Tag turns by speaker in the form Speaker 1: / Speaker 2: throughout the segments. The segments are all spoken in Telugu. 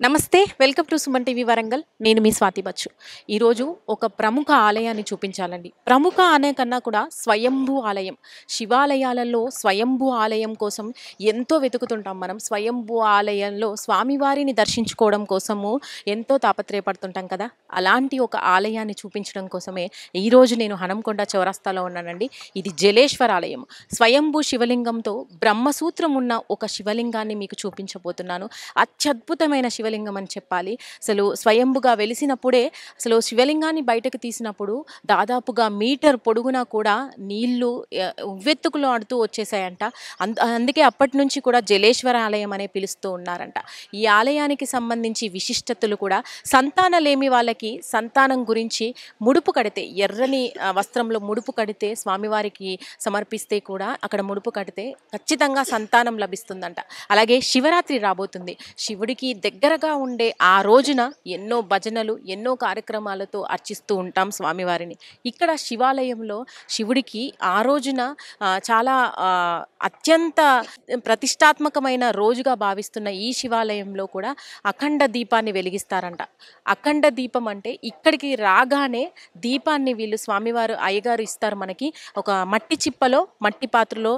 Speaker 1: నమస్తే. Welcome to Suman TV Warangal. నేను మీ స్వాతి బచ్చు. ఈరోజు ఒక ప్రముఖ ఆలయాన్ని చూపించాలండి. ప్రముఖ అనే కన్నా కూడా స్వయంభూ ఆలయం. శివాలయాలలో స్వయంభూ ఆలయం కోసం ఎంతో వెతుకుతుంటాం మనం. స్వయంభూ ఆలయంలో స్వామివారిని దర్శించుకోవడం కోసము ఎంతో తాపత్రయపడుతుంటాం కదా! అలాంటి ఒక ఆలయాన్ని చూపించడం కోసమే ఈరోజు నేను హనంకొండ చౌరస్తాలో ఉన్నానండి. ఇది జలేశ్వర ఆలయం. స్వయంభూ శివలింగంతో బ్రహ్మసూత్రం ఉన్న ఒక శివలింగాన్ని మీకు చూపించబోతున్నాను. అత్యద్భుతమైన శివలింగం అని చెప్పాలి. అసలు స్వయంభుగా వెలిసినప్పుడే అసలు శివలింగాన్ని బయటకు తీసినప్పుడు దాదాపుగా మీటర్ పొడుగునా కూడా నీళ్లు ఉవ్వెత్తుకులు ఆడుతూ వచ్చేసాయంట. అందుకే అప్పటి నుంచి కూడా జలేశ్వర ఆలయం అనే పిలుస్తూ ఉన్నారంట. ఈ ఆలయానికి సంబంధించి విశిష్టతలు కూడా సంతానలేమి వాళ్ళకి సంతానం గురించి ముడుపు కడితే ఎర్రని వస్త్రంలో ముడుపు కడితే స్వామివారికి సమర్పిస్తే కూడా అక్కడ ముడుపు కడితే ఖచ్చితంగా సంతానం లభిస్తుందంట. అలాగే శివరాత్రి రాబోతుంది. శివుడికి దగ్గరగా ఉండే ఆ రోజున ఎన్నో భజనలు ఎన్నో కార్యక్రమాలతో అర్చిస్తూ ఉంటాం స్వామివారిని. ఇక్కడ శివాలయంలో శివుడికి ఆ రోజున చాలా అత్యంత ప్రతిష్టాత్మకమైన రోజుగా భావిస్తున్న ఈ శివాలయంలో కూడా అఖండ దీపాన్ని వెలిగిస్తారంట. అఖండ దీపం అంటే ఇక్కడికి రాగానే దీపాన్ని వీళ్ళు స్వామివారు అయ్యగారు ఇస్తారు మనకి. ఒక మట్టి చిప్పలో మట్టి పాత్రలో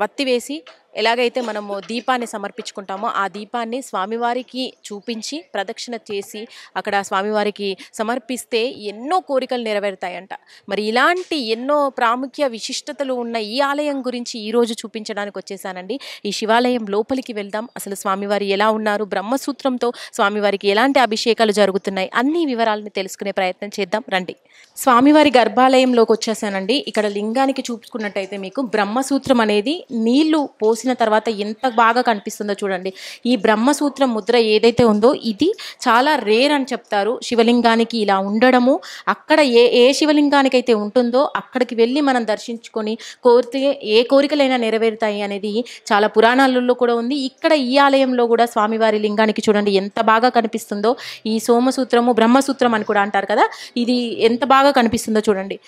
Speaker 1: వత్తి వేసి ఎలాగైతే మనము దీపాన్ని సమర్పించుకుంటామో ఆ దీపాన్ని స్వామివారికి చూపించి ప్రదక్షిణ చేసి అక్కడ స్వామివారికి సమర్పిస్తే ఎన్నో కోరికలు నెరవేరుతాయంట. మరి ఇలాంటి ఎన్నో ప్రాముఖ్య విశిష్టతలు ఉన్న ఈ ఆలయం గురించి ఈరోజు చూపించడానికి వచ్చేసానండి. ఈ శివాలయం లోపలికి వెళ్దాం. అసలు స్వామివారి ఎలా ఉన్నారు, బ్రహ్మసూత్రంతో స్వామివారికి ఎలాంటి అభిషేకాలు జరుగుతున్నాయి, అన్ని వివరాలను తెలుసుకునే ప్రయత్నం చేద్దాం రండి. స్వామివారి గర్భాలయంలోకి వచ్చేసానండి. ఇక్కడ లింగానికి చూసుకున్నట్టయితే మీకు బ్రహ్మసూత్రం అనేది నీళ్లు పోసిన తర్వాత ఎంత బాగా కనిపిస్తుందో చూడండి. ఈ బ్రహ్మసూత్రం ముద్ర ఏదైతే ఉందో ఇది చాలా రేర్ అని చెప్తారు. శివలింగానికి ఇలా ఉండడము, అక్కడ ఏ శివలింగానికైతే ఉంటుందో అక్కడికి వెళ్ళి మనం దర్శించుకొని కోరితే ఏ కోరికలైనా నెరవేరుతాయి అనేది చాలా పురాణాలలో కూడా ఉంది. ఇక్కడ ఈ ఆలయంలో కూడా స్వామివారి లింగానికి చూడండి ఎంత బాగా కనిపిస్తుందో. ఈ సోమసూత్రము బ్రహ్మసూత్రం అని కూడా అంటారు కదా, ఇది ఎంత బాగా కనిపిస్తుందో చూడండి.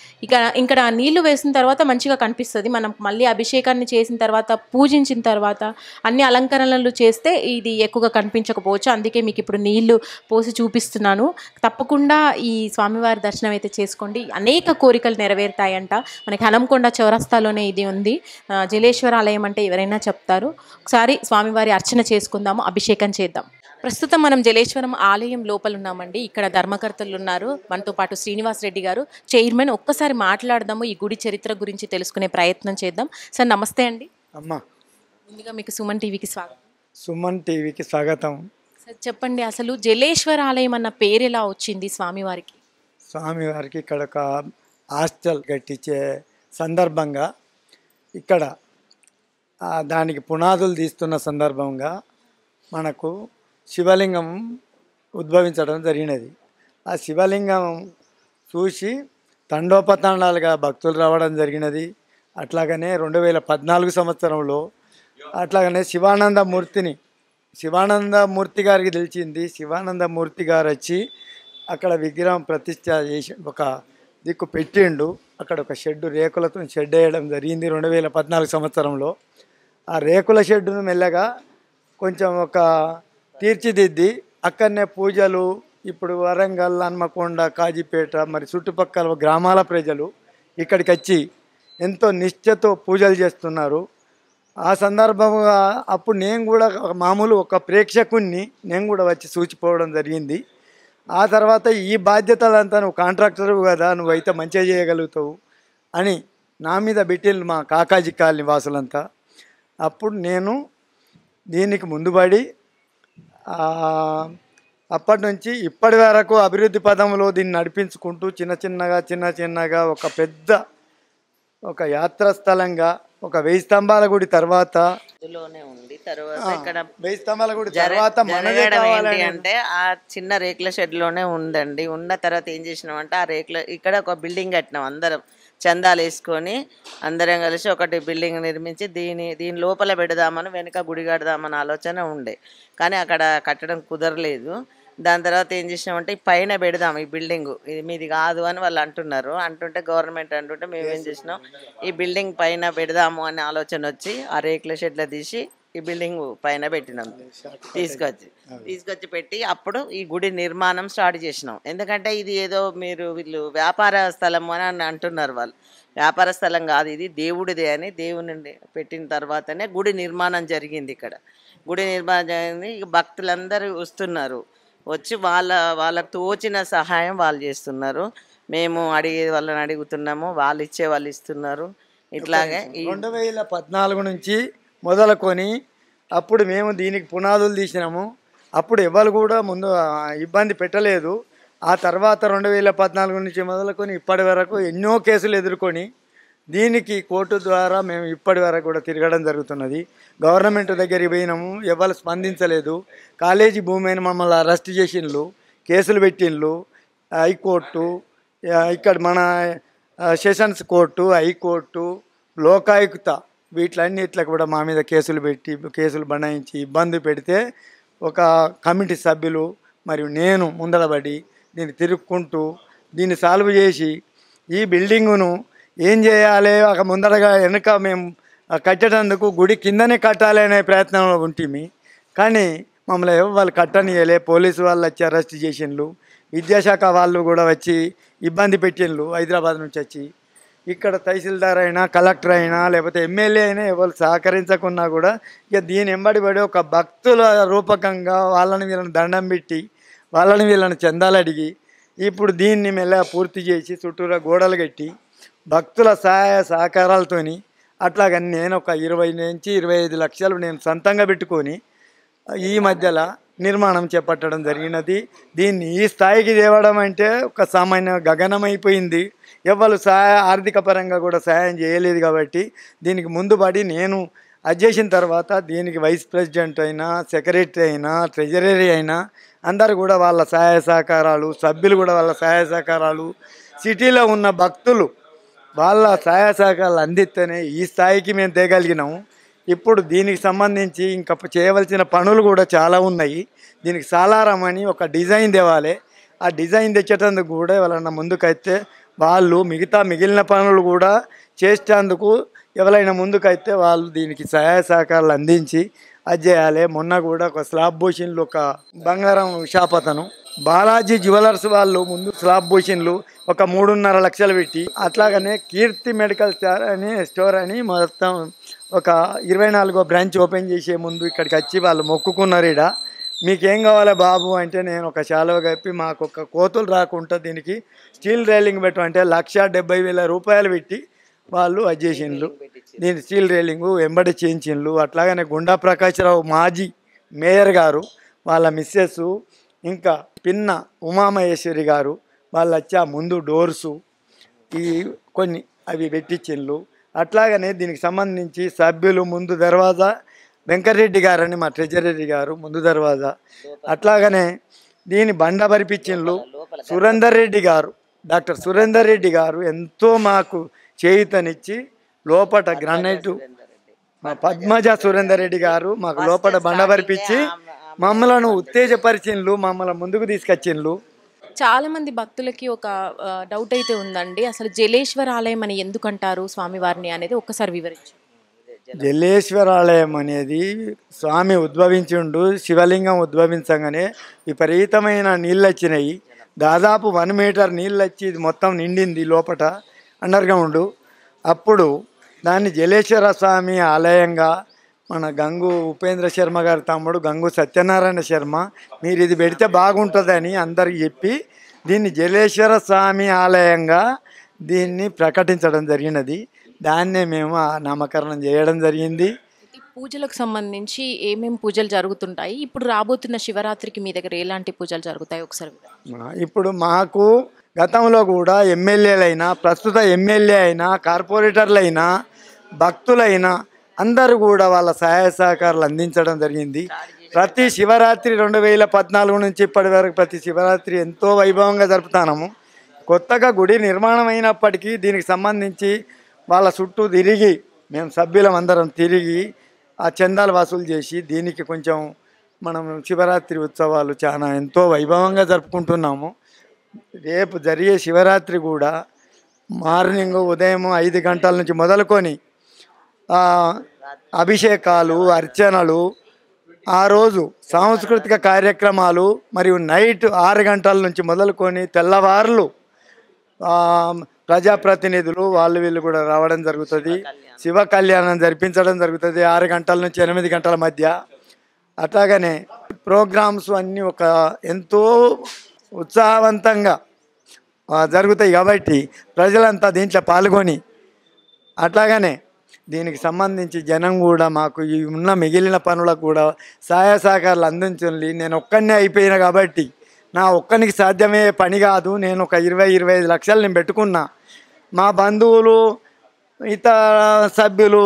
Speaker 1: ఇక్కడ నీళ్లు వేసిన తర్వాత మంచిగా కనిపిస్తుంది. మనం మళ్ళీ అభిషేకాన్ని చేసిన తర్వాత పూజించిన తర్వాత అన్ని అలంకరణలు చేస్తే ఇది ఎక్కువగా కనిపించకపోవచ్చు. అందుకే మీకు ఇప్పుడు నీళ్లు పోసి చూపిస్తున్నాను. తప్పకుండా ఈ స్వామివారి దర్శనం అయితే చేసుకోండి. అనేక కోరికలు నెరవేరుతాయంట. మనకి హనంకొండ చౌరస్తాలోనే ఇది ఉంది. జలేశ్వర ఆలయం అంటే ఎవరైనా చెప్తారు. ఒకసారి స్వామివారి అర్చన చేసుకుందాము, అభిషేకం చేద్దాం. ప్రస్తుతం మనం జలేశ్వరం ఆలయం లోపల ఉన్నామండి. ఇక్కడ ధర్మకర్తలు ఉన్నారు, మనతో పాటు శ్రీనివాస్ రెడ్డి గారు చైర్మన్. ఒక్కసారి మాట్లాడదాము, ఈ గుడి చరిత్ర గురించి తెలుసుకునే ప్రయత్నం చేద్దాం. సార్ నమస్తే అండి.
Speaker 2: అమ్మా,
Speaker 1: ముందుగా మీకు సుమన్ టీవీకి స్వాగతం.
Speaker 2: సుమన్ టీవీకి స్వాగతం.
Speaker 1: సార్ చెప్పండి, అసలు జలేశ్వర ఆలయం అన్న పేరు ఎలా వచ్చింది స్వామివారికి?
Speaker 2: స్వామివారికి ఇక్కడ ఒక హాస్టల్ కట్టించే సందర్భంగా ఇక్కడ దానికి పునాదులు తీస్తున్న సందర్భంగా మనకు శివలింగం ఉద్భవించడం జరిగినది. ఆ శివలింగం చూసి తండోపతండాలుగా భక్తులు రావడం జరిగినది. అట్లాగనే 2014 సంవత్సరంలో అట్లాగనే శివానందమూర్తి గారికి తెలిసింది. శివానందమూర్తి గారు వచ్చి అక్కడ విగ్రహం ప్రతిష్ఠ చేసి ఒక దిక్కు పెట్టిండు. అక్కడ ఒక షెడ్డు రేకులతో షెడ్ వేయడం జరిగింది 2014 సంవత్సరంలో. ఆ రేకుల షెడ్డును మెల్లగా కొంచెం ఒక తీర్చిదిద్ది అక్కడనే పూజలు ఇప్పుడు వరంగల్, హన్మకొండ, కాజీపేట మరి చుట్టుపక్కల గ్రామాల ప్రజలు ఇక్కడికి వచ్చి ఎంతో నిష్ఠతో పూజలు చేస్తున్నారు. ఆ సందర్భంగా అప్పుడు నేను కూడా మామూలు ఒక ప్రేక్షకుణ్ణి నేను కూడా వచ్చి చూచిపోవడం జరిగింది. ఆ తర్వాత ఈ బాధ్యతలంతా నువ్వు కాంట్రాక్టర్ కదా, నువ్వైతే మంచిగా చేయగలుగుతావు అని నా మీద పెట్టిండ్రు మా కాకాజీ కాలనీ వాసులంతా. అప్పుడు నేను దీనికి ముందుపడి అప్పటి నుంచి ఇప్పటి వరకు అభివృద్ధి పదంలో దీన్ని నడిపించుకుంటూ చిన్న చిన్నగా ఒక పెద్ద ఒక యాత్రాస్థలంగా ఒక 1000 స్తంభాల గుడి తర్వాత
Speaker 3: ఉంది. తర్వాత ఇక్కడ
Speaker 2: 1000 స్తంభాల గుడి తర్వాత మనదే కావాలని
Speaker 3: అంటే ఆ చిన్న రేకుల షెడ్ లోనే ఉందండి. ఉన్న తర్వాత ఏం చేసినామంటే ఆ రేకుల ఇక్కడ ఒక బిల్డింగ్ కట్టినాం. అందరం చందాలు వేసుకొని అందరం కలిసి ఒకటి బిల్డింగ్ నిర్మించి దీని లోపల పెడదామని వెనుక గుడి కడదామని ఆలోచన ఉండే, కానీ అక్కడ కట్టడం కుదరలేదు. దాని తర్వాత ఏం చేసినామంటే పైన పెడదాం ఈ బిల్డింగ్, ఇది మీది కాదు అని వాళ్ళు అంటుంటే గవర్నమెంట్ అంటుంటే మేము ఏం చేసినాం ఈ బిల్డింగ్ పైన పెడదాము అనే ఆలోచన వచ్చి ఆ రేకుల షెడ్ల తీసి ఈ బిల్డింగ్ పైన పెట్టినాం, తీసుకొచ్చి పెట్టి అప్పుడు ఈ గుడి నిర్మాణం స్టార్ట్ చేసినాం. ఎందుకంటే ఇది ఏదో వీళ్ళు వ్యాపార స్థలం అని అంటున్నారు. వాళ్ళు వ్యాపార స్థలం కాదు, ఇది దేవుడిదే అని దేవుని పెట్టిన తర్వాతనే గుడి నిర్మాణం జరిగింది. ఇక్కడ గుడి నిర్మాణం జరిగింది. ఇక భక్తులందరూ వస్తున్నారు, వచ్చి వాళ్ళకు తోచిన సహాయం వాళ్ళు చేస్తున్నారు. మేము వాళ్ళని అడుగుతున్నాము, వాళ్ళు ఇచ్చే వాళ్ళు ఇస్తున్నారు. ఇట్లాగే
Speaker 2: 2014 నుంచి మొదలుకొని అప్పుడు మేము దీనికి పునాదులు తీసినాము. అప్పుడు ఎవరు కూడా ముందు ఇబ్బంది పెట్టలేదు. ఆ తర్వాత 2014 నుంచి మొదలుకొని ఇప్పటి వరకు ఎన్నో కేసులు ఎదుర్కొని దీనికి కోర్టు ద్వారా మేము ఇప్పటి వరకు కూడా తిరగడం జరుగుతున్నది. గవర్నమెంట్ దగ్గరికి పోయినాము, ఎవరు స్పందించలేదు. కాలేజీ భూమి అయిన మమ్మల్ని అరెస్ట్ చేసిండ్రు, కేసులు పెట్టిండ్రు. హైకోర్టు, ఇక్కడ మన సెషన్స్ కోర్టు, హైకోర్టు, లోకాయుక్త వీటిలన్నిట్లకు కూడా మా మీద కేసులు బనాయించి ఇబ్బంది పెడితే ఒక కమిటీ సభ్యులు మరియు నేను ముందరబడి దీన్ని తిరుక్కుంటూ దీన్ని సాల్వ్ చేసి ఈ బిల్డింగును ఏం చేయాలి ముందరగా వెనుక మేము కట్టేటందుకు గుడి కిందనే కట్టాలి అనే ప్రయత్నంలో ఉంటుంది. కానీ మమ్మల్ని వాళ్ళు కట్టనియలే. పోలీసు వాళ్ళు వచ్చి అరెస్ట్ చేసిండ్రు, విద్యాశాఖ వాళ్ళు కూడా వచ్చి ఇబ్బంది పెట్టిండ్రు. హైదరాబాద్ నుంచి వచ్చి ఇక్కడ తహసీల్దార్ అయినా, కలెక్టర్ అయినా, లేకపోతే ఎమ్మెల్యే అయినా ఎవరు సహకరించకున్నా కూడా ఇక దీని ఎంబడి పడి ఒక భక్తుల రూపకంగా వాళ్ళని వీళ్ళని దండం పెట్టి వాళ్ళని వీళ్ళని చందాలు అడిగి ఇప్పుడు దీన్ని మెల్లగా పూర్తి చేసి చుట్టూరా గోడలు కట్టి భక్తుల సహాయ సహకారాలతోని అట్లాగని నేను ఒక 20 నుంచి 25 లక్షలు నేను సొంతంగా పెట్టుకొని ఈ మధ్యలో నిర్మాణం చేపట్టడం జరిగినది. దీన్ని ఈ స్థాయికి తేవడం అంటే ఒక సామాన్య గగనమైపోయింది. ఎవరు ఆర్థిక పరంగా కూడా సహాయం చేయలేదు. కాబట్టి దీనికి ముందుపడి నేను అది చేసిన తర్వాత దీనికి వైస్ ప్రెసిడెంట్ అయినా, సెక్రటరీ అయినా, ట్రెజరీ అయినా అందరు కూడా వాళ్ళ సహాయ సహకారాలు, సభ్యులు కూడా వాళ్ళ సహాయ సహకారాలు, సిటీలో ఉన్న భక్తులు వాళ్ళ సహాయ సహకారాలు అందిస్తేనే ఈ స్థాయికి మేము తేగలిగినాము. ఇప్పుడు దీనికి సంబంధించి ఇంకా చేయవలసిన పనులు కూడా చాలా ఉన్నాయి. దీనికి సాలారం అని ఒక డిజైన్ తేవాలి. ఆ డిజైన్ తెచ్చేటందుకు కూడా ఎవరైనా ముందుకైతే వాళ్ళు మిగిలిన పనులు కూడా చేసేందుకు ఎవరైనా ముందుకైతే వాళ్ళు దీనికి సహాయ సహకారాలు అందించి అది చేయాలి. మొన్న కూడా ఒక స్లాబ్ బోషన్లు, ఒక బంగారం షాపతను బాలాజీ జ్యువెలర్స్ వాళ్ళు ముందు స్లాబ్ బోషన్లు ఒక 3.5 లక్షలు పెట్టి, అట్లాగనే కీర్తి మెడికల్ స్టోర్ అని మొత్తం ఒక 24వ బ్రాంచ్ ఓపెన్ చేసే ముందు ఇక్కడికి వచ్చి వాళ్ళు మొక్కుకున్నారు. ఈడ మీకేం కావాలి బాబు అంటే నేను ఒక శాలువ కప్పి మాకు ఒక కోతులు రాకుండా దీనికి స్టీల్ రైలింగ్ పెట్టమంటే 1,70,000 రూపాయలు పెట్టి వాళ్ళు అది చేసిండ్రు. దీని స్టీల్ రైలింగు వెంబడి చేయించిండ్రు. అట్లాగనే గుండా ప్రకాశ్రావు మాజీ మేయర్ గారు, వాళ్ళ మిస్సెస్, ఇంకా పిన్న ఉమామహేశ్వరి గారు వాళ్ళు వచ్చి ఆ ముందు డోర్సు ఈ కొన్ని అవి పెట్టించిండ్రు. అట్లాగనే దీనికి సంబంధించి సభ్యులు ముందు దర్వాజా వెంకటరెడ్డి గారని మా ట్రెజరీ గారు ముందు దర్వాజా, అట్లాగనే దీని బండ పరిపించిండ్రు సురేందర్ రెడ్డి గారు, డాక్టర్ సురేందర్ రెడ్డి గారు ఎంతో మాకు చేయుతనిచ్చి లోపట గ్రానైటు మా పద్మజ సురేందర్ రెడ్డి గారు మాకు లోపల బండ పరిపించి మమ్మలను ఉత్తేజపరిచిండ్రు, మమ్మల్ని ముందుకు తీసుకొచ్చిండ్రు.
Speaker 1: చాలా మంది భక్తులకి ఒక డౌట్ అయితే ఉందండి, అసలు జలేశ్వర ఆలయం అని ఎందుకు అంటారు స్వామివారిని అనేది ఒక్కసారి వివరించు.
Speaker 2: జలేశ్వర ఆలయం అనేది స్వామి ఉద్భవించిండు. శివలింగం ఉద్భవించగానే విపరీతమైన నీళ్ళు వచ్చినాయి. దాదాపు 1 మీటర్ నీళ్ళు వచ్చి ఇది మొత్తం నిండింది లోపట అండర్ గ్రౌండ్. అప్పుడు దాన్ని జలేశ్వర స్వామి ఆలయంగా మన గంగు ఉపేంద్ర శర్మ గారి తమ్ముడు గంగు సత్యనారాయణ శర్మ మీరు ఇది పెడితే బాగుంటుందని అందరికి చెప్పి దీన్ని జలేశ్వర స్వామి ఆలయంగా దీన్ని ప్రకటించడం జరిగినది. దాన్నే మేము నామకరణం చేయడం జరిగింది.
Speaker 1: పూజలకు సంబంధించి ఏమేమి పూజలు జరుగుతుంటాయి, ఇప్పుడు రాబోతున్న శివరాత్రికి మీ దగ్గర ఎలాంటి పూజలు జరుగుతాయి ఒకసారి?
Speaker 2: ఇప్పుడు మాకు గతంలో కూడా ఎమ్మెల్యేలైనా, ప్రస్తుత ఎమ్మెల్యే అయినా, కార్పొరేటర్లైనా, భక్తులైనా అందరూ కూడా వాళ్ళ సహాయ సహకారాలు అందించడం జరిగింది. ప్రతి శివరాత్రి 2014 నుంచి ఇప్పటి వరకు ప్రతి శివరాత్రి ఎంతో వైభవంగా జరుపుతాము. కొత్తగా గుడి నిర్మాణం అయినప్పటికీ దీనికి సంబంధించి వాళ్ళ చుట్టూ తిరిగి మేము సభ్యులం అందరం తిరిగి ఆ చందాలు వసూలు చేసి దీనికి కొంచెం మనం శివరాత్రి ఉత్సవాలు చాలా ఎంతో వైభవంగా జరుపుకుంటున్నాము. రేపు జరిగే శివరాత్రి కూడా మార్నింగ్ ఉదయం 5 గంటల నుంచి మొదలుకొని అభిషేకాలు, అర్చనలు, ఆ రోజు సాంస్కృతిక కార్యక్రమాలు, మరియు నైట్ 6 గంటల నుంచి మొదలుకొని తెల్లవారులు ఆ, ప్రజాప్రతినిధులు వాళ్ళు వీళ్ళు కూడా రావడం జరుగుతుంది. శివ కళ్యాణం జరిపించడం జరుగుతుంది 6 గంటల నుంచి 8 గంటల మధ్య. అట్లాగనే ప్రోగ్రామ్స్ అన్నీ ఒక ఎంతో ఉత్సాహవంతంగా జరుగుతాయి కాబట్టి ప్రజలంతా దీంట్లో పాల్గొని, అట్లాగనే దీనికి సంబంధించి జనం కూడా మాకు ఈ ఉన్న మిగిలిన పనులకు కూడా సహాయ సహకారాలు అందించండి. నేను ఒక్కనే అయిపోయినా కాబట్టి నా ఒక్కనికి సాధ్యమయ్యే పని కాదు. నేను ఒక 20-25 లక్షలు నేను పెట్టుకున్నా. మా బంధువులు, ఇతర సభ్యులు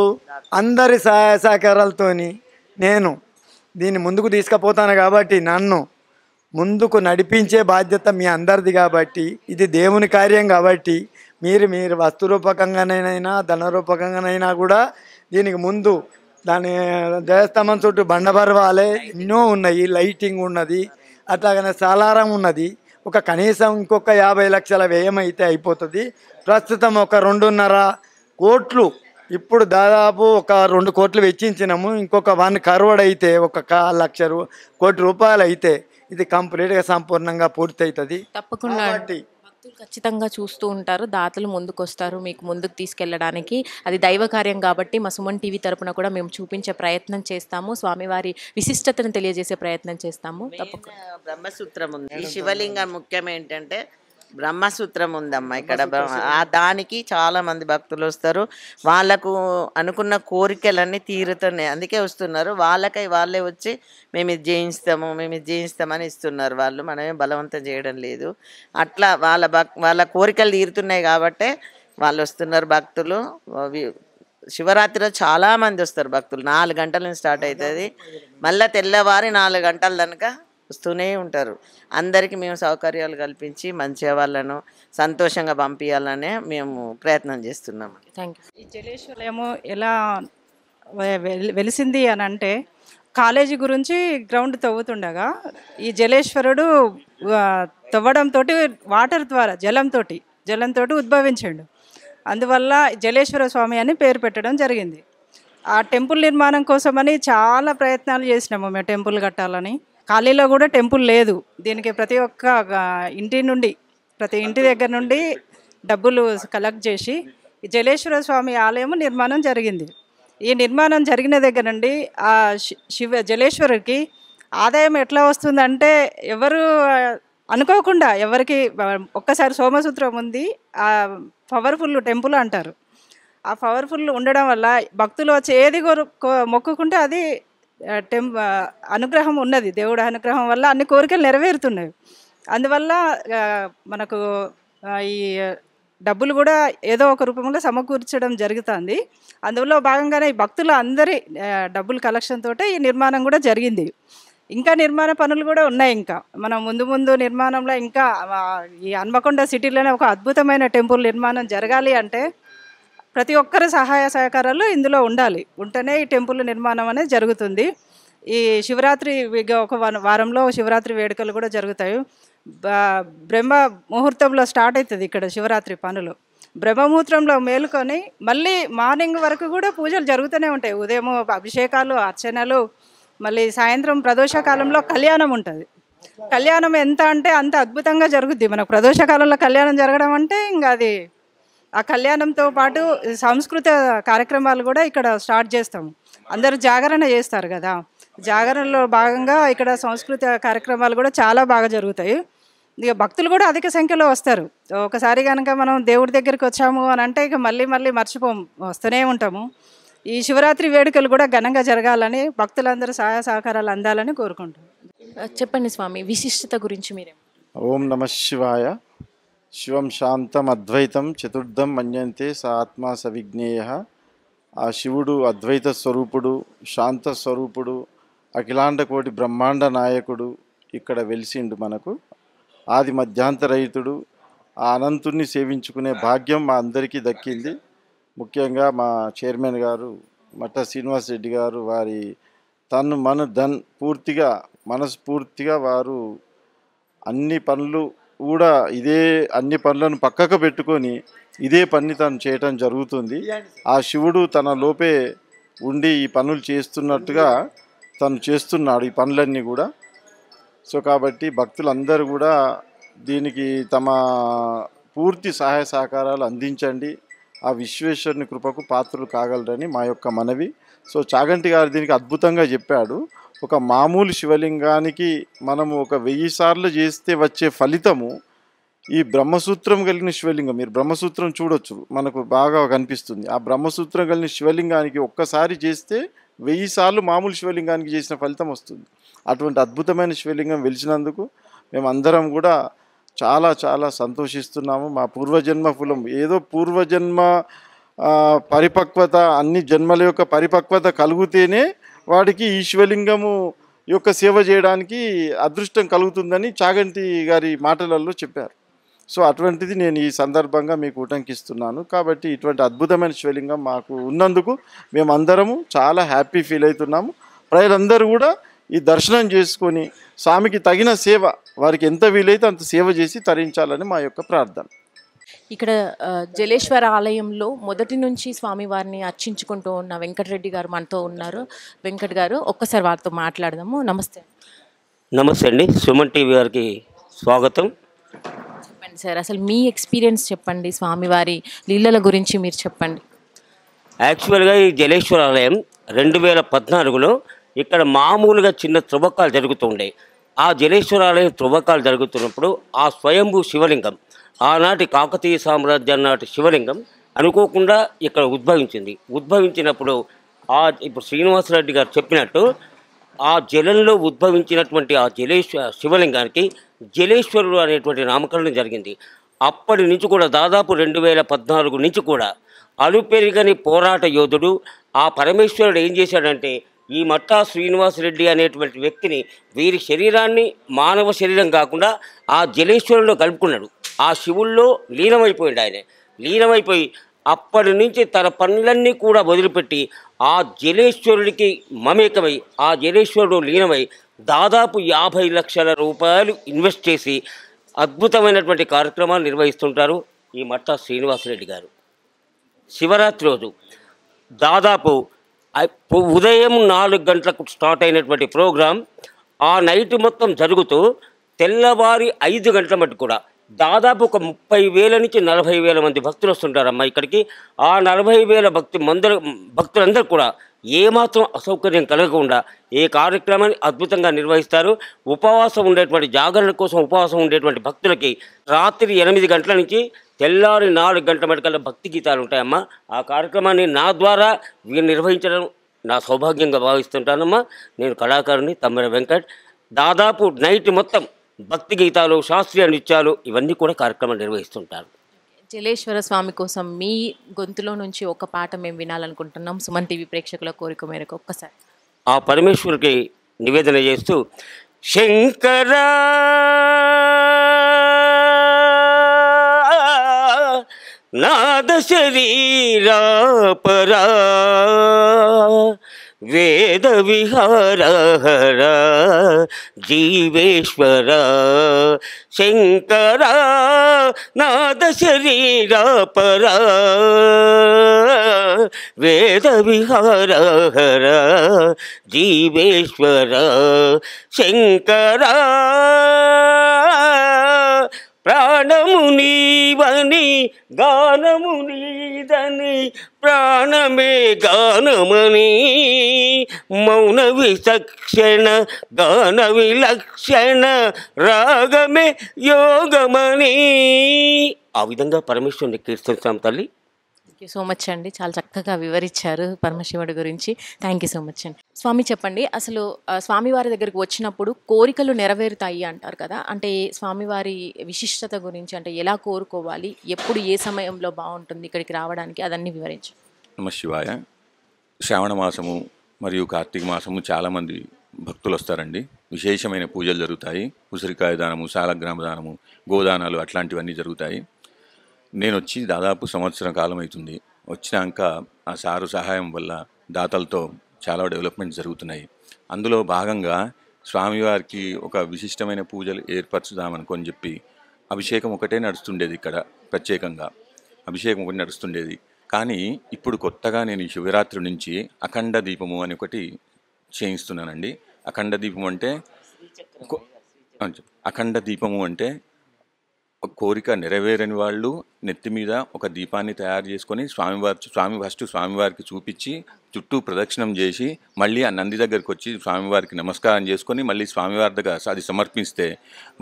Speaker 2: అందరి సహాయ సహకారాలతోని నేను దీన్ని ముందుకు తీసుకుపోతాను కాబట్టి నన్ను ముందుకు నడిపించే బాధ్యత మీ అందరిది. కాబట్టి ఇది దేవుని కార్యం కాబట్టి మీరు వస్తు రూపకంగానైనా ధన రూపకంగానైనా కూడా దీనికి ముందు దాని దేవస్థానం చుట్టూ బండబరవాలే ఎన్నో ఉన్నాయి, లైటింగ్ ఉన్నది, అట్లాగనే సాలారం ఉన్నది. ఒక కనీసం ఇంకొక 50 లక్షల వ్యయం అయితే అయిపోతుంది. ప్రస్తుతం ఒక 2.5 కోట్లు, ఇప్పుడు దాదాపు ఒక 2 కోట్లు వెచ్చించినాము. ఇంకొక 1 కరోడ్ అయితే, ఒక 1,00,000 కోటి రూపాయలు అయితే ఇది కంప్లీట్గా సంపూర్ణంగా పూర్తవుతుంది.
Speaker 1: తప్పకుండా
Speaker 2: కాబట్టి
Speaker 1: భక్తులు ఖచ్చితంగా చూస్తూ ఉంటారు, దాతలు ముందుకు వస్తారు మీకు ముందుకు తీసుకెళ్ళడానికి. అది దైవ కార్యం కాబట్టి మా సుమన్ టీవీ తరపున కూడా మేము చూపించే ప్రయత్నం చేస్తాము, స్వామివారి విశిష్టతను తెలియజేసే ప్రయత్నం చేస్తాము. తప్పకుండా
Speaker 3: బ్రహ్మసూత్రం ఉంది. ఈ శివలింగం ముఖ్యం ఏంటంటే బ్రహ్మసూత్రం ఉందమ్మా ఇక్కడ. దానికి చాలా మంది భక్తులు వస్తారు, వాళ్ళకు అనుకున్న కోరికలన్నీ తీరుతున్నాయి, అందుకే వస్తున్నారు. వాళ్ళే వచ్చి మేము ఇది చేయిస్తామని ఇస్తున్నారు వాళ్ళు. మనమే బలవంతం చేయడం లేదు. అట్లా వాళ్ళ కోరికలు తీరుతున్నాయి కాబట్టే వాళ్ళు వస్తున్నారు భక్తులు. శివరాత్రిలో చాలామంది వస్తారు భక్తులు. 4 గంటల నుంచి స్టార్ట్ అవుతుంది, మళ్ళీ తెల్లవారి 4 గంటల దాకా వస్తూనే ఉంటారు. అందరికీ మేము సౌకర్యాలు కల్పించి మంచిగా వాళ్ళను సంతోషంగా పంపించాలనే మేము ప్రయత్నం చేస్తున్నాము.
Speaker 1: Thank you.
Speaker 4: ఈ జలేశ్వరము ఎలా వెలిసింది అని అంటే, కాలేజీ గురించి గ్రౌండ్ తవ్వుతుండగా ఈ జలేశ్వరుడు తవ్వడంతో వాటర్ ద్వారా జలంతో ఉద్భవించాడు. అందువల్ల జలేశ్వర స్వామి అని పేరు పెట్టడం జరిగింది. ఆ టెంపుల్ నిర్మాణం కోసమని చాలా ప్రయత్నాలు చేసినాము మేము, టెంపుల్ కట్టాలని. ఖాళీలో కూడా టెంపుల్ లేదు. దీనికి ప్రతి ఇంటి దగ్గర నుండి డబ్బులు కలెక్ట్ చేసి ఈ జలేశ్వర స్వామి ఆలయం నిర్మాణం జరిగింది. ఈ నిర్మాణం జరిగిన దగ్గర నుండి ఆ జలేశ్వరుడికి ఆదాయం ఎట్లా వస్తుందంటే, ఎవరు అనుకోకుండా ఎవరికి ఒక్కసారి సోమసూత్రం ఉంది, ఆ పవర్ఫుల్ టెంపుల్ అంటారు. ఆ పవర్ఫుల్ ఉండడం వల్ల భక్తులు వచ్చి ఏది మొక్కుకుంటే అది అనుగ్రహం ఉన్నది. దేవుడి అనుగ్రహం వల్ల అన్ని కోరికలు నెరవేరుతున్నాయి. అందువల్ల మనకు ఈ డబ్బులు కూడా ఏదో ఒక రూపంలో సమకూర్చడం జరుగుతుంది. అందులో భాగంగానే ఈ భక్తులు అందరి డబ్బులు కలెక్షన్ తోటే ఈ నిర్మాణం కూడా జరిగింది. ఇంకా నిర్మాణ పనులు కూడా ఉన్నాయి. ఇంకా మనం ముందు నిర్మాణంలో ఇంకా ఈ హన్మకొండ సిటీలోనే ఒక అద్భుతమైన టెంపుల్ నిర్మాణం జరగాలి అంటే ప్రతి ఒక్కరి సహాయ సహకారాలు ఇందులో ఉంటేనే ఈ టెంపుల్ నిర్మాణం అనేది జరుగుతుంది. ఈ శివరాత్రి ఒక వారంలో శివరాత్రి వేడుకలు కూడా జరుగుతాయి. బ్రహ్మ ముహూర్తంలో స్టార్ట్ అవుతుంది ఇక్కడ శివరాత్రి పనులు. బ్రహ్మముహూర్తంలో మేలుకొని మళ్ళీ మార్నింగ్ వరకు కూడా పూజలు జరుగుతూనే ఉంటాయి. ఉదయం అభిషేకాలు, అర్చనలు, మళ్ళీ సాయంత్రం ప్రదోషకాలంలో కళ్యాణం ఉంటుంది. కళ్యాణం ఎంత అంటే అంత అద్భుతంగా జరుగుద్ది. మనకు ప్రదోషకాలంలో కళ్యాణం జరగడం అంటే ఇంకా అది, ఆ కళ్యాణంతో పాటు సాంస్కృతిక కార్యక్రమాలు కూడా ఇక్కడ స్టార్ట్ చేస్తాము. అందరూ జాగరణ చేస్తారు కదా, జాగరణలో భాగంగా ఇక్కడ సాంస్కృతిక కార్యక్రమాలు కూడా చాలా బాగా జరుగుతాయి. ఇక భక్తులు కూడా అధిక సంఖ్యలో వస్తారు. ఒకసారి కనుక మనం దేవుడి దగ్గరికి వచ్చాము అని అంటే ఇక మళ్ళీ మర్చిపోము, వస్తూనే ఉంటాము. ఈ శివరాత్రి వేడుకలు కూడా ఘనంగా జరగాలని, భక్తులందరూ సహాయ సహకారాలు అందాలని కోరుకుంటాం.
Speaker 1: చెప్పండి స్వామి, విశిష్టత గురించి మీరే.
Speaker 5: ఓం నమ శివాయ. శివం శాంతం అద్వైతం చతుర్థం మన్యంతే స ఆత్మ సవిజ్ఞేయ. ఆ శివుడు అద్వైత స్వరూపుడు, శాంత స్వరూపుడు, అఖిలాండ కోటి బ్రహ్మాండ నాయకుడు ఇక్కడ వెలిసిండు. మనకు ఆది మధ్యాంతరహితుడు. ఆ అనంతుణ్ణి సేవించుకునే భాగ్యం మా అందరికీ దక్కింది. ముఖ్యంగా మా చైర్మన్ గారు మట్ట శ్రీనివాస్ రెడ్డి గారు వారి పూర్తిగా మనస్ఫూర్తిగా వారు అన్ని పనులు కూడా అన్ని పనులను పక్కకు పెట్టుకొని ఇదే పని తను చేయటం జరుగుతుంది. ఆ శివుడు తన లోపే ఉండి ఈ పనులు చేస్తున్నట్టుగా తను చేస్తున్నాడు ఈ పనులన్నీ కూడా. సో కాబట్టి భక్తులందరూ కూడా దీనికి తమ పూర్తి సహాయ సహకారాలు అందించండి. ఆ విశ్వేశ్వరుని కృపకు పాత్రలు కాగలరని మా యొక్క మనవి. సో చాగంటి గారు దీనికి అద్భుతంగా చెప్పాడు. ఒక మామూలు శివలింగానికి మనము ఒక 1000 సార్లు చేస్తే వచ్చే ఫలితము ఈ బ్రహ్మసూత్రం కలిగిన శివలింగం, మీరు బ్రహ్మసూత్రం చూడొచ్చు, మనకు బాగా కనిపిస్తుంది. ఆ బ్రహ్మసూత్రం కలిగిన శివలింగానికి ఒక్కసారి చేస్తే 1000 సార్లు మామూలు శివలింగానికి చేసిన ఫలితం వస్తుంది. అటువంటి అద్భుతమైన శివలింగం వెలిసినందుకు మేమందరం కూడా చాలా చాలా సంతోషిస్తున్నాము. మా పూర్వజన్మ ఫలం ఏదో పూర్వజన్మ పరిపక్వత, అన్ని జన్మల యొక్క పరిపక్వత కలిగితేనే వాడికి ఈ శివలింగము యొక్క సేవ చేయడానికి అదృష్టం కలుగుతుందని చాగంటి గారి మాటలలో చెప్పారు. సో అటువంటిది నేను ఈ సందర్భంగా మీకు ఉటంకిస్తున్నాను. కాబట్టి ఇటువంటి అద్భుతమైన శివలింగం మాకు ఉన్నందుకు మేమందరము చాలా హ్యాపీ ఫీల్ అవుతున్నాము. ప్రజలందరూ కూడా ఈ దర్శనం చేసుకొని స్వామికి తగిన సేవ, వారికి ఎంత వీలైతే అంత సేవ చేసి తరించాలని మా యొక్క ప్రార్థన.
Speaker 1: ఇక్కడ జలేశ్వర ఆలయంలో మొదటి నుంచి స్వామివారిని అర్చించుకుంటూ ఉన్న వెంకటరెడ్డి గారు మనతో ఉన్నారు. వెంకట్ గారు, ఒక్కసారి వారితో మాట్లాడదాము. నమస్తే.
Speaker 6: నమస్తే అండి, సుమన్ టీవీ గారికి స్వాగతం.
Speaker 1: చెప్పండి సార్, అసలు మీ ఎక్స్పీరియన్స్ చెప్పండి, స్వామివారి లీలల గురించి మీరు చెప్పండి.
Speaker 6: యాక్చువల్గా ఈ జలేశ్వర ఆలయం 2014లో ఇక్కడ మామూలుగా చిన్న త్రవ్వకాలు జరుగుతుండే. ఆ జలేశ్వర ఆలయం త్రవ్వకాలు జరుగుతున్నప్పుడు ఆ స్వయంభూ శివలింగం, ఆనాటి కాకతీయ సామ్రాజ్యం నాటి శివలింగం అనుకోకుండా ఇక్కడ ఉద్భవించినప్పుడు ఇప్పుడు శ్రీనివాసరెడ్డి గారు చెప్పినట్టు ఆ జలంలో ఉద్భవించినటువంటి ఆ శివలింగానికి జలేశ్వరుడు అనేటువంటి నామకరణం జరిగింది. అప్పటి నుంచి కూడా దాదాపు 2014 నుంచి కూడా అలుపెరిగని పోరాట యోధుడు ఆ పరమేశ్వరుడు ఏం చేశాడంటే ఈ మట్టా శ్రీనివాసరెడ్డి అనేటువంటి వ్యక్తిని వీరి శరీరాన్ని మానవ శరీరం కాకుండా ఆ జలేశ్వరులో కలుపుకున్నాడు. ఆ శివుల్లో లీనమైపోయాడు. ఆయన లీనమైపోయి అప్పటి నుంచి తన పనులన్నీ కూడా వదిలిపెట్టి ఆ జలేశ్వరుడికి మమేకమై ఆ జలేశ్వరుడు లీనమై దాదాపు 50 లక్షల రూపాయలు ఇన్వెస్ట్ చేసి అద్భుతమైనటువంటి కార్యక్రమాలు నిర్వహిస్తుంటారు ఈ మట్టా శ్రీనివాసరెడ్డి గారు. శివరాత్రి రోజు దాదాపు ఉదయం 4 గంటలకు స్టార్ట్ అయినటువంటి ప్రోగ్రాం ఆ నైట్ మొత్తం జరుగుతూ తెల్లవారి 5 గంటల మటు కూడా దాదాపు ఒక 30,000 నుంచి 40,000 మంది భక్తులు వస్తుంటారమ్మా ఇక్కడికి. ఆ 40,000 భక్తులందరూ కూడా ఏమాత్రం అసౌకర్యం కలగకుండా ఏ కార్యక్రమాన్ని అద్భుతంగా నిర్వహిస్తారు. ఉపవాసం ఉండేటువంటి జాగరణ కోసం ఉపవాసం ఉండేటువంటి భక్తులకి రాత్రి 8 గంటల నుంచి తెల్లారి 4 గంటల మటుకల్లా భక్తి గీతాలు ఉంటాయమ్మా. ఆ కార్యక్రమాన్ని నా ద్వారా వీరు నిర్వహించడం నా సౌభాగ్యంగా భావిస్తుంటానమ్మా. నేను కళాకారుని తమ్మెర వెంకట్. దాదాపు నైట్ మొత్తం భక్తి గీతాలు, శాస్త్రీయ నృత్యాలు ఇవన్నీ కూడా కార్యక్రమాలు నిర్వహిస్తుంటారు.
Speaker 1: జలేశ్వర స్వామి కోసం మీ గొంతులో నుంచి ఒక పాట మేము వినాలనుకుంటున్నాం. సుమన్ టీవీ ప్రేక్షకుల కోరిక మేరకు ఒక్కసారి
Speaker 6: ఆ పరమేశ్వరుడికి నివేదన చేస్తూ శంకరా నాద శరీరా పరా వేద విహార హర జీవేశ్వర శంకర నాద శరీర పర వేద విహార హర జీవేశ్వర శంకర ప్రాణము నీవని గానము నీదని ప్రాణమే గానమని మౌన విచక్షణ గాన విలక్షణ రాగమే యోగమని ఆ విధంగా పరమేశ్వరుని కీర్తిస్తాం తల్లి.
Speaker 1: థ్యాంక్ యూ సో మచ్ అండి, చాలా చక్కగా వివరించారు పరమశివుడి గురించి. థ్యాంక్ యూ సో మచ్ అండి. స్వామి చెప్పండి, అసలు స్వామివారి దగ్గరికి వచ్చినప్పుడు కోరికలు నెరవేరుతాయి అంటారు కదా, అంటే స్వామివారి విశిష్టత గురించి, అంటే ఎలా కోరుకోవాలి, ఎప్పుడు ఏ సమయంలో బాగుంటుంది ఇక్కడికి రావడానికి, అదన్నీ వివరించు.
Speaker 7: నమ శివాయ. శ్రావణ మాసము మరియు కార్తీక మాసము చాలామంది భక్తులు వస్తారండి. విశేషమైన పూజలు జరుగుతాయి. ఉసిరికాయ దానము, శాలగ్రామ దానము, గోదానాలు అట్లాంటివన్నీ జరుగుతాయి. నేను వచ్చి దాదాపు సంవత్సరం కాలం అవుతుంది. వచ్చినాక ఆ సారు సహాయం వల్ల దాతలతో చాలా డెవలప్మెంట్ జరుగుతున్నాయి. అందులో భాగంగా స్వామివారికి ఒక విశిష్టమైన పూజలు ఏర్పరచుదామనుకొని చెప్పి అభిషేకం ఒకటే నడుస్తుండేది. ఇక్కడ ప్రత్యేకంగా అభిషేకం ఒకటి నడుస్తుండేది. కానీ ఇప్పుడు కొత్తగా నేను ఈ శివరాత్రి నుంచి అఖండ దీపము అని ఒకటి చేయిస్తున్నానండి. అఖండ దీపం అంటే అఖండ దీపము అంటే ఒక కోరిక నెరవేరని వాళ్ళు నెత్తి మీద ఒక దీపాన్ని తయారు చేసుకొని స్వామివారికి చూపించి చుట్టూ ప్రదక్షిణం చేసి మళ్ళీ ఆ నంది దగ్గరికి వచ్చి స్వామివారికి నమస్కారం చేసుకొని మళ్ళీ స్వామివారి దగ్గర అది సమర్పిస్తే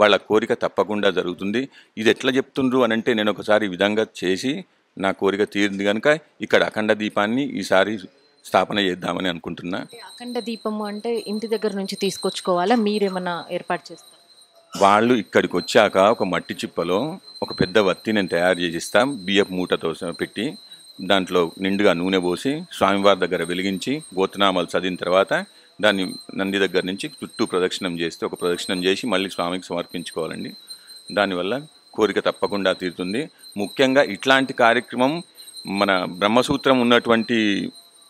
Speaker 7: వాళ్ళ కోరిక తప్పకుండా జరుగుతుంది. ఇది ఎట్లా చెప్తుండ్రు అని అంటే నేను ఒకసారి ఈ విధంగా చేసి నా కోరిక తీరింది కనుక ఇక్కడ అఖండ దీపాన్ని ఈసారి స్థాపన చేద్దామని అనుకుంటున్నా.
Speaker 1: అఖండ దీపము అంటే ఇంటి దగ్గర నుంచి తీసుకొచ్చుకోవాలా, మీరేమన్నా ఏర్పాటు చేస్తారు?
Speaker 7: వాళ్ళు ఇక్కడికి వచ్చాక ఒక మట్టి చిప్పలో ఒక పెద్ద వత్తి నేను తయారు చేసిస్తాం, బియ్యపు మూటతో పెట్టి దాంట్లో నిండుగా నూనె పోసి స్వామివారి దగ్గర వెలిగించి గోత్రనామాలు చదివిన తర్వాత దాన్ని నంది దగ్గర నుంచి చుట్టూ ప్రదక్షిణం చేస్తే ఒక ప్రదక్షిణం చేసి మళ్ళీ స్వామికి సమర్పించుకోవాలండి. దానివల్ల కోరిక తప్పకుండా తీరుతుంది. ముఖ్యంగా ఇట్లాంటి కార్యక్రమం మన బ్రహ్మసూత్రం ఉన్నటువంటి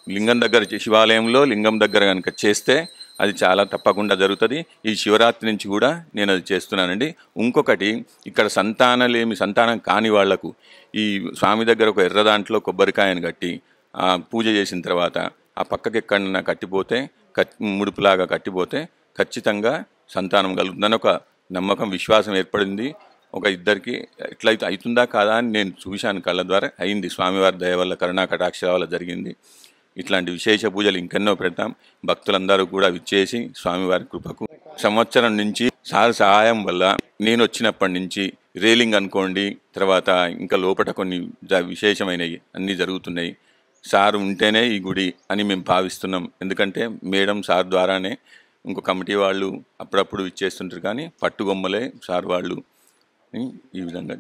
Speaker 7: లింగం దగ్గర శివాలయంలో లింగం దగ్గర కనుక చేస్తే అది చాలా తప్పకుండా జరుగుతుంది. ఈ శివరాత్రి నుంచి కూడా నేను అది చేస్తున్నానండి. ఇంకొకటి, ఇక్కడ సంతానం కాని వాళ్లకు ఈ స్వామి దగ్గర ఒక ఎర్ర దాంట్లో కొబ్బరికాయను కట్టి పూజ చేసిన తర్వాత ఆ పక్కకి ఎక్కడన్నా కట్టిపోతే ముడుపులాగా కట్టిపోతే ఖచ్చితంగా సంతానం కలుగుతుందని ఒక నమ్మకం, విశ్వాసం ఏర్పడింది. ఒక ఇద్దరికి ఎట్లయితే అవుతుందా కాదా అని నేను చూశాను, కళ్ళ ద్వారా అయింది. స్వామివారి దయ వల్ల, కరుణా కటాక్షల వల్ల జరిగింది. ఇట్లాంటి విశేష పూజలు ఇంకెన్నో పెడతాం. భక్తులందరూ కూడా విచ్చేసి స్వామివారి కృపకు సంవత్సరం నుంచి సార్ సహాయం వల్ల నేను వచ్చినప్పటి నుంచి రేలింగ్ అనుకోండి, తర్వాత ఇంకా లోపల కొన్ని విశేషమైనవి అన్నీ జరుగుతున్నాయి. సార్ ఉంటేనే ఈ గుడి అని మేము భావిస్తున్నాం. ఎందుకంటే మేడం సార్ ద్వారానే ఇంకో కమిటీ వాళ్ళు అప్పుడప్పుడు ఇచ్చేస్తుంటారు, కానీ పట్టుగొమ్మలే సార్ వాళ్ళు ఈ విధంగా.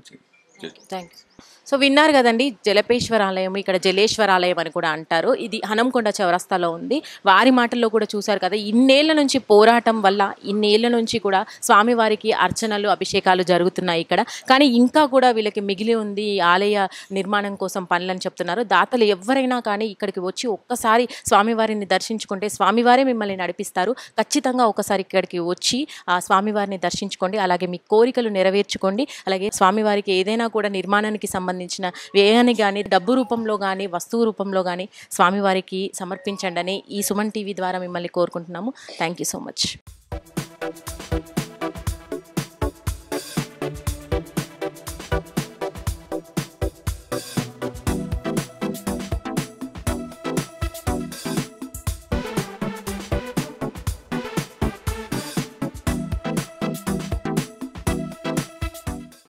Speaker 1: Thank you. సో విన్నారు కదండి, జలపేశ్వర ఆలయం, ఇక్కడ జలేశ్వర ఆలయం అని కూడా అంటారు. ఇది హనంకొండ చౌరస్తాలో ఉంది. వారి మాటల్లో కూడా చూశారు కదా, ఇన్నేళ్ల నుంచి పోరాటం వల్ల ఇన్నేళ్ల నుంచి కూడా స్వామివారికి అర్చనలు, అభిషేకాలు జరుగుతున్నాయి ఇక్కడ. కానీ ఇంకా కూడా వీళ్ళకి మిగిలి ఉంది ఈ ఆలయ నిర్మాణం కోసం పనులని చెప్తున్నారు. దాతలు ఎవరైనా కానీ ఇక్కడికి వచ్చి ఒక్కసారి స్వామివారిని దర్శించుకుంటే స్వామివారే మిమ్మల్ని నడిపిస్తారు. ఖచ్చితంగా ఒకసారి ఇక్కడికి వచ్చి ఆ స్వామివారిని దర్శించుకోండి. అలాగే మీ కోరికలు నెరవేర్చుకోండి. అలాగే స్వామివారికి ఏదైనా కూడా నిర్మాణానికి సంబంధించిన వ్యయాన్ని కానీ, డబ్బు రూపంలో కానీ, వస్తువు రూపంలో కానీ స్వామివారికి సమర్పించండి అని ఈ సుమన్ టీవీ ద్వారా మిమ్మల్ని కోరుకుంటున్నాము. Thank you so much.